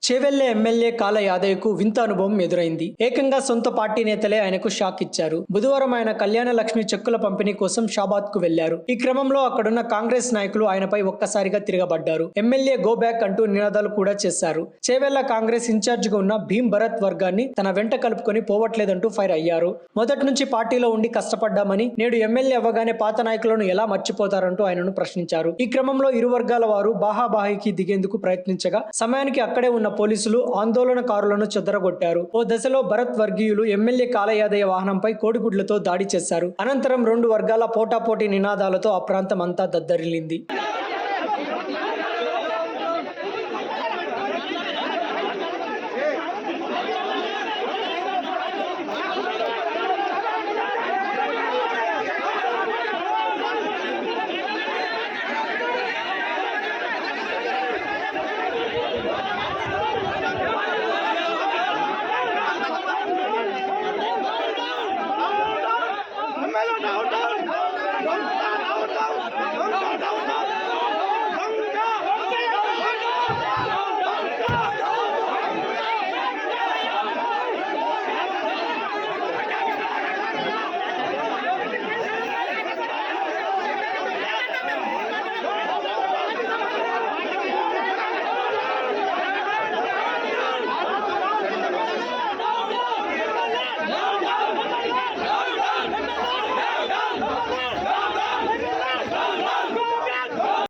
చేవెళ్లే MLA కాల యాదయ్యకు వింత అనుభవం ఎదురైంది. ఏకంగా సొంత పార్టీ నేతలే ఆయనకు షాక్ ఇచ్చారు. బుధవారం ఆయన కళ్యాణ లక్ష్మి చెక్కుల పంపిణీ కోసం షాబాద్ కు వెళ్లారు. ఈ క్రమంలో అక్కడున్న కాంగ్రెస్ నాయకులు ఆయనపై ఒక్కసారిగా తిరగబడ్డారు. ఎమ్మెల్యే గో బ్యాక్ అంటూ నినాదాలు కూడా చేశారు. చేవెళ్ల కాంగ్రెస్ ఇన్ఛార్జ్ గా ఉన్న భీమ్ భరత్ వర్గాన్ని తన వెంట కలుపుకొని పోవట్లేదంటూ ఫైర్ అయ్యారు. మొదటి నుంచి పార్టీలో ఉండి కష్టపడ్డామని, నేడు ఎమ్మెల్యే అవ్వగానే పాత నాయకులను ఎలా మర్చిపోతారంటూ ఆయనను ప్రశ్నించారు. ఈ క్రమంలో ఇరు వర్గాల వారు బాహాబాహికి దిగేందుకు ప్రయత్నించగా సమయానికి అక్కడే ఉన్న పోలీసులు ఆందోళనకారులను చెదరగొట్టారు. ఓ దశలో భరత్ వర్గీయులు ఎమ్మెల్యే కాల యాదయ్య వాహనంపై కోడిగుడ్లతో దాడి చేశారు. అనంతరం రెండు వర్గాల పోటాపోటీ నినాదాలతో ఆ ప్రాంతం అంతా దద్దరిల్లింది.